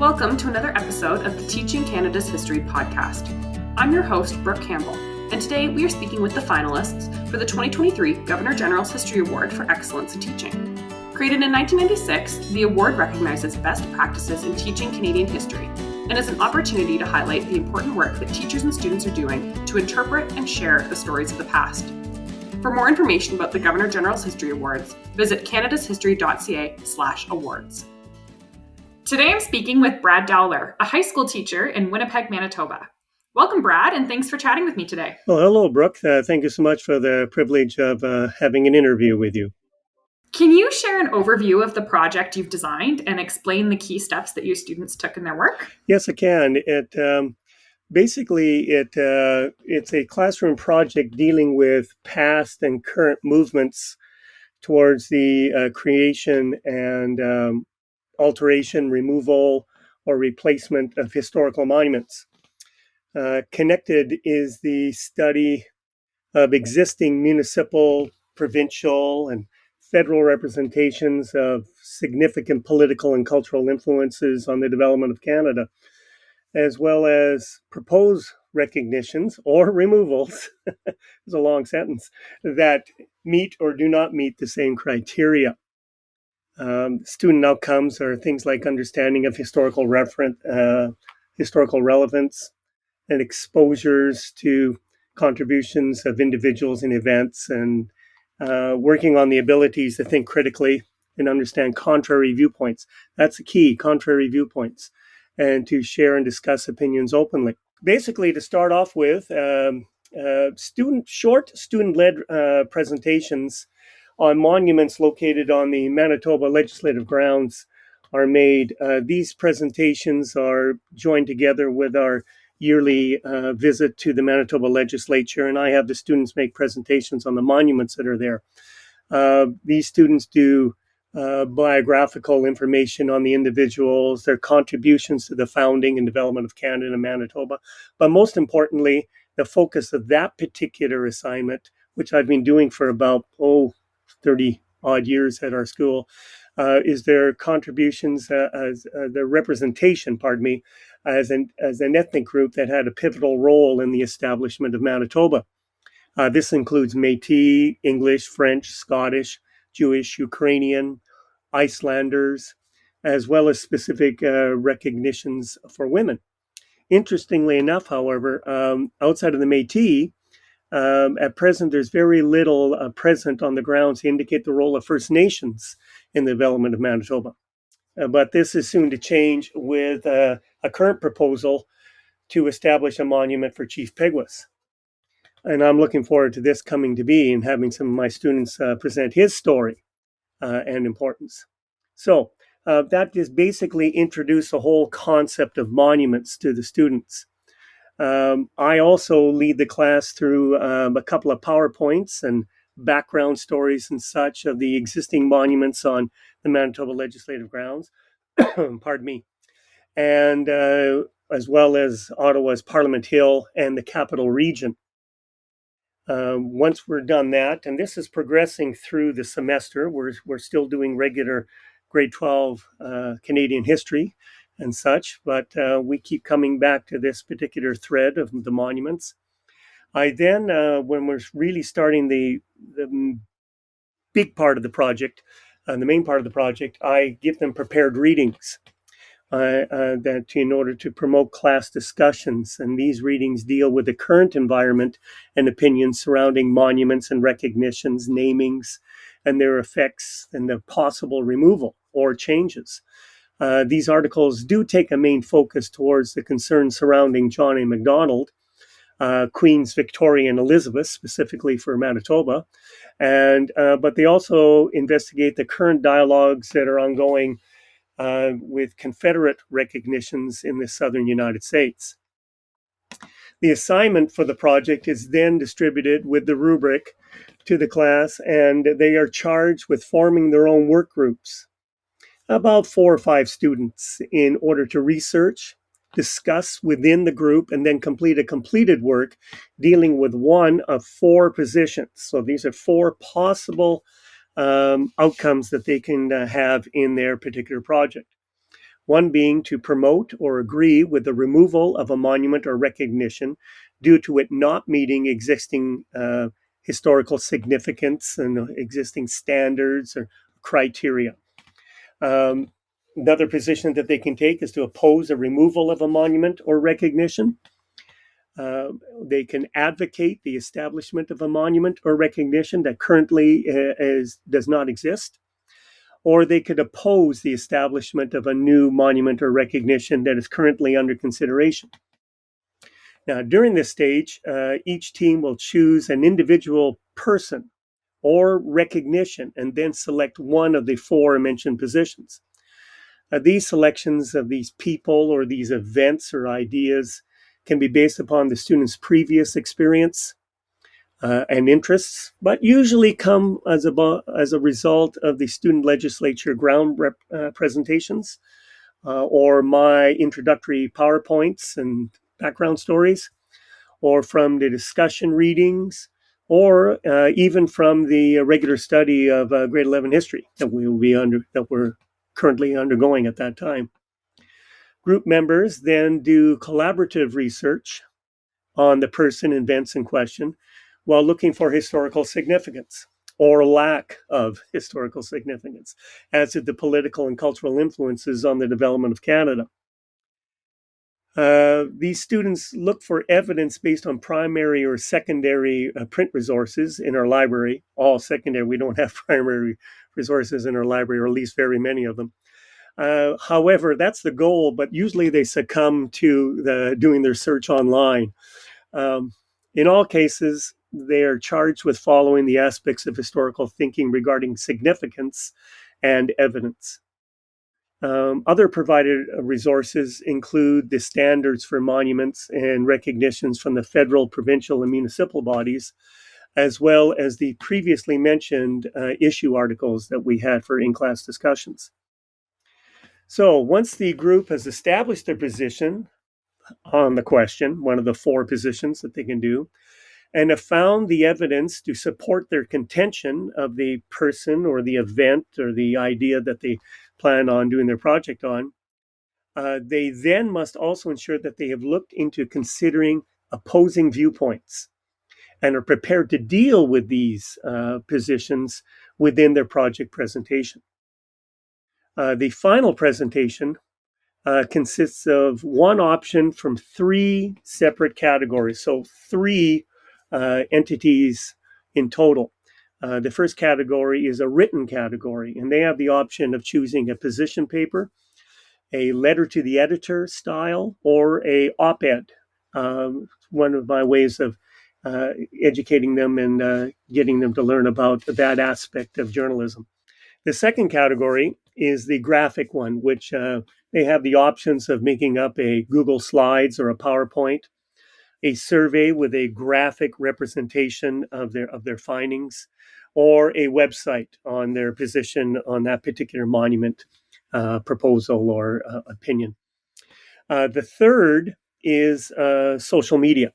Welcome to another episode of the Teaching Canada's History podcast. I'm your host, Brooke Campbell, and today we are speaking with the finalists for the 2023 Governor-General's History Award for Excellence in Teaching. Created in 1996, the award recognizes best practices in teaching Canadian history and is an opportunity to highlight the important work that teachers and students are doing to interpret and share the stories of the past. For more information about the Governor-General's History Awards, visit canadashistory.ca/awards. Today I'm speaking with Brad Dowler, a high school teacher in Winnipeg, Manitoba. Welcome, Brad, and thanks for chatting with me today. Well, hello, Brooke. Thank you so much for the privilege of having an interview with you. Can you share an overview of the project you've designed and explain the key steps that your students took in their work? Yes, I can. It's a classroom project dealing with past and current movements towards the creation and alteration, removal, or replacement of historical monuments. Connected is the study of existing municipal, provincial, and federal representations of significant political and cultural influences on the development of Canada, as well as proposed recognitions or removals, it's a long sentence, that meet or do not meet the same criteria. Student outcomes are things like understanding of historical relevance and exposures to contributions of individuals and events, and working on the abilities to think critically and understand contrary viewpoints. That's the key, contrary viewpoints, and to share and discuss opinions openly. Basically, to start off with, student-led presentations on monuments located on the Manitoba legislative grounds are made. These presentations are joined together with our yearly visit to the Manitoba legislature, and I have the students make presentations on the monuments that are there. These students do biographical information on the individuals, their contributions to the founding and development of Canada and Manitoba. But most importantly, the focus of that particular assignment, which I've been doing for about 30 odd years at our school, is their contributions as their representation, as an ethnic group that had a pivotal role in the establishment of Manitoba. This includes Métis, English, French, Scottish, Jewish, Ukrainian, Icelanders, as well as specific recognitions for women. Interestingly enough, however, outside of the Métis, at present, there's very little present on the grounds to indicate the role of First Nations in the development of Manitoba. But this is soon to change with a current proposal to establish a monument for Chief Peguis. And I'm looking forward to this coming to be and having some of my students present his story and importance. So that just basically introduced the whole concept of monuments to the students. I also lead the class through a couple of PowerPoints and background stories and such of the existing monuments on the Manitoba legislative grounds, pardon me, and as well as Ottawa's Parliament Hill and the Capital Region. Once we're done that, and this is progressing through the semester, we're still doing regular grade 12 Canadian history and such, but we keep coming back to this particular thread of the monuments. I then, when we're really starting the big part of the project, the main part of the project, I give them prepared readings that in order to promote class discussions. And these readings deal with the current environment and opinions surrounding monuments and recognitions, namings, and their effects and the possible removal or changes. These articles do take a main focus towards the concerns surrounding John A. Macdonald, Queens Victoria and Elizabeth, specifically for Manitoba, but they also investigate the current dialogues that are ongoing with Confederate recognitions in the southern United States. The assignment for the project is then distributed with the rubric to the class, and they are charged with forming their own work groups, about 4 or 5 students, in order to research, discuss within the group, and then complete a completed work dealing with one of 4 positions. So these are 4 possible outcomes that they can have in their particular project. One being to promote or agree with the removal of a monument or recognition due to it not meeting existing historical significance and existing standards or criteria. Another position that they can take is to oppose a removal of a monument or recognition. They can advocate the establishment of a monument or recognition that currently does not exist, or they could oppose the establishment of a new monument or recognition that is currently under consideration. Now, during this stage, each team will choose an individual person or recognition and then select one of the four mentioned positions. These selections of these people or these events or ideas can be based upon the student's previous experience and interests, but usually come as a result of the student legislature ground presentations or my introductory PowerPoints and background stories, or from the discussion readings, or even from the regular study of grade 11 history that we're currently undergoing at that time. Group members then do collaborative research on the person and events in question while looking for historical significance or lack of historical significance, as did the political and cultural influences on the development of Canada. These students look for evidence based on primary or secondary print resources in our library. All secondary, we don't have primary resources in our library, or at least very many of them. However, that's the goal, but usually they succumb to doing their search online. In all cases, they are charged with following the aspects of historical thinking regarding significance and evidence. Other provided resources include the standards for monuments and recognitions from the federal, provincial, and municipal bodies, as well as the previously mentioned issue articles that we had for in-class discussions. So once the group has established their position on the question, one of the four positions that they can do, and have found the evidence to support their contention of the person or the event or the idea that they plan on doing their project on, they then must also ensure that they have looked into considering opposing viewpoints and are prepared to deal with these positions within their project presentation. The final presentation consists of one option from three separate categories. So three entities in total. The first category is a written category, and they have the option of choosing a position paper, a letter to the editor style, or a op-ed. One of my ways of educating them and getting them to learn about that aspect of journalism. The second category is the graphic one, which they have the options of making up a Google Slides or a PowerPoint, a survey with a graphic representation of their findings, or a website on their position on that particular monument proposal or opinion. The third is social media,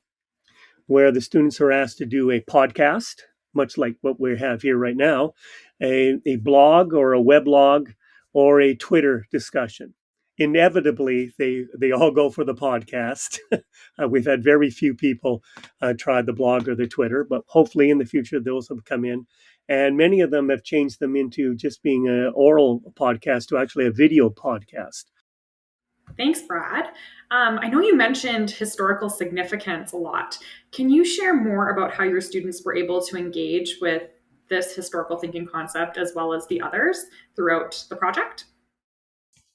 where the students are asked to do a podcast, much like what we have here right now, a blog or a weblog or a Twitter discussion. Inevitably, they all go for the podcast. We've had very few people try the blog or the Twitter, but hopefully in the future those will come in. And many of them have changed them into just being an oral podcast to actually a video podcast. Thanks, Brad. I know you mentioned historical significance a lot. Can you share more about how your students were able to engage with this historical thinking concept as well as the others throughout the project?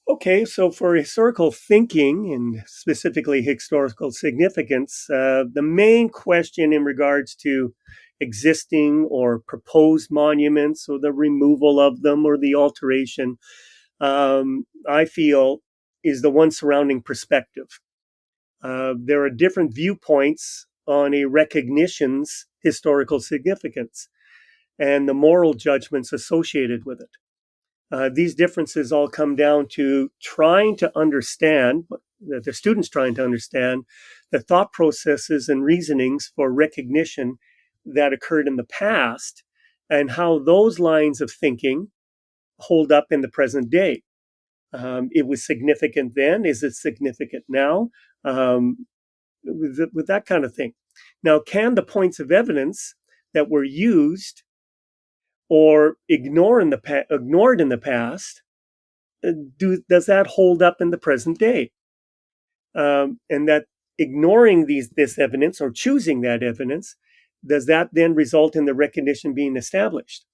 Okay, so for historical thinking and specifically historical significance, the main question in regards to existing or proposed monuments or the removal of them or the alteration, I feel, is the one surrounding perspective. There are different viewpoints on a recognition's historical significance and the moral judgments associated with it. These differences all come down to trying to understand, the students trying to understand the thought processes and reasonings for recognition that occurred in the past and how those lines of thinking hold up in the present day. It was significant then. Is it significant now? With that kind of thing. Now, can the points of evidence that were used or ignored in the past, does that hold up in the present day? And that ignoring this evidence or choosing that evidence, does that then result in the recognition being established?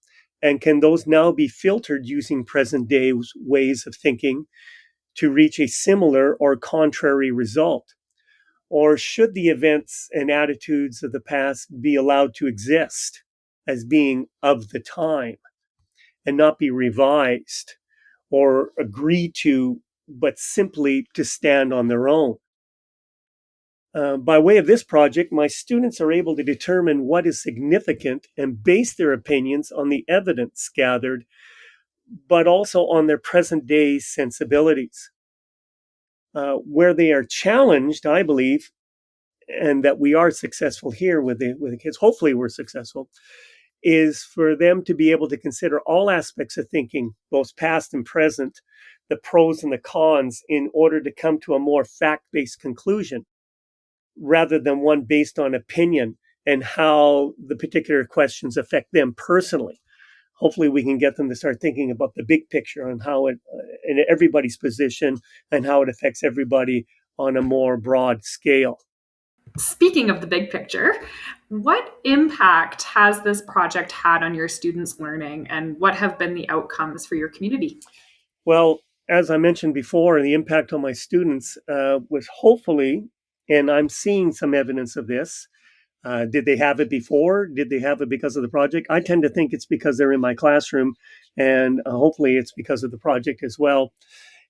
And can those now be filtered using present day ways of thinking to reach a similar or contrary result? Or should the events and attitudes of the past be allowed to exist as being of the time and not be revised or agreed to, but simply to stand on their own? By way of this project, my students are able to determine what is significant and base their opinions on the evidence gathered, but also on their present day sensibilities. Where they are challenged, I believe, and that we are successful here with the kids, hopefully we're successful, is for them to be able to consider all aspects of thinking, both past and present, the pros and the cons, in order to come to a more fact-based conclusion, rather than one based on opinion and how the particular questions affect them personally. Hopefully we can get them to start thinking about the big picture and how it, in everybody's position, and how it affects everybody on a more broad scale. Speaking of the big picture, what impact has this project had on your students' learning, and what have been the outcomes for your community? Well, as I mentioned before, the impact on my students was hopefully, and I'm seeing some evidence of this. Did they have it before? Did they have it because of the project? I tend to think it's because they're in my classroom, and hopefully it's because of the project as well,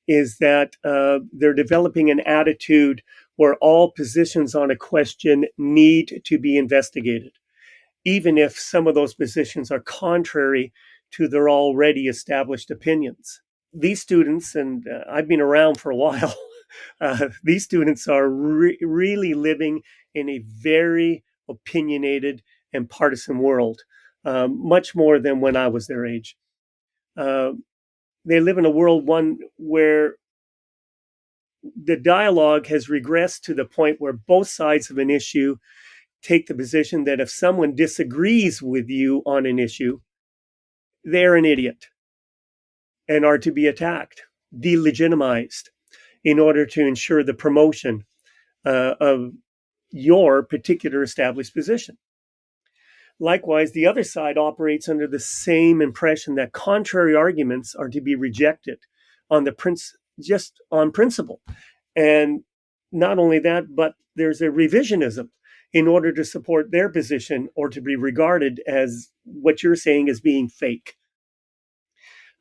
is that they're developing an attitude where all positions on a question need to be investigated, even if some of those positions are contrary to their already established opinions. These students, and I've been around for a while, these students are really living in a very opinionated and partisan world, much more than when I was their age. They live in a world, where the dialogue has regressed to the point where both sides of an issue take the position that if someone disagrees with you on an issue, they're an idiot and are to be attacked, delegitimized, in order to ensure the promotion of your particular established position. Likewise, the other side operates under the same impression that contrary arguments are to be rejected just on principle. And not only that, but there's a revisionism in order to support their position or to be regarded as what you're saying as being fake.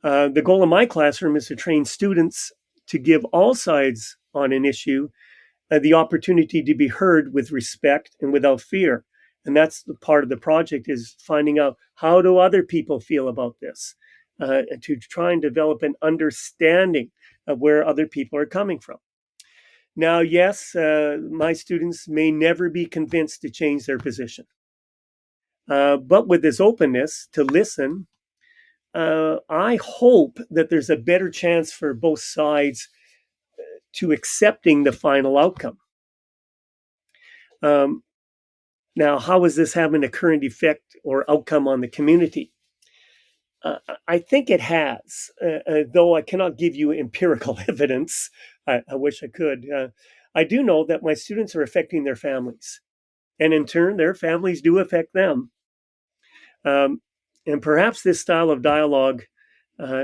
The goal of my classroom is to train students to give all sides on an issue the opportunity to be heard with respect and without fear. And that's the part of the project, is finding out, how do other people feel about this, to try and develop an understanding of where other people are coming from. Now, yes, my students may never be convinced to change their position. But with this openness to listen, I hope that there's a better chance for both sides to accepting the final outcome. Now, how is this having a current effect or outcome on the community? I think it has, though I cannot give you empirical evidence. I wish I could. I do know that my students are affecting their families, and in turn, their families do affect them. And perhaps this style of dialogue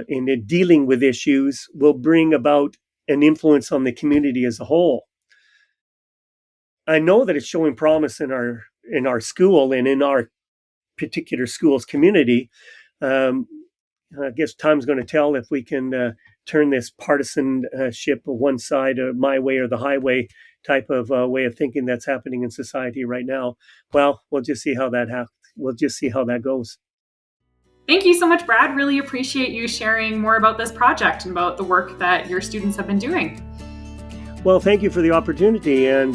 in dealing with issues will bring about an influence on the community as a whole. I know that it's showing promise in our school and in our particular school's community. I guess time's going to tell if we can turn this partisanship one side, my way or the highway type of way of thinking that's happening in society right now. Well, we'll just see how that goes. Thank you so much, Brad. Really appreciate you sharing more about this project and about the work that your students have been doing. Well, thank you for the opportunity, and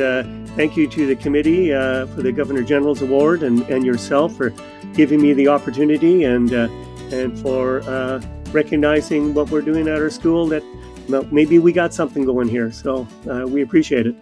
thank you to the committee for the Governor General's Award, and yourself for giving me the opportunity, and for recognizing what we're doing at our school, that maybe we got something going here. So we appreciate it.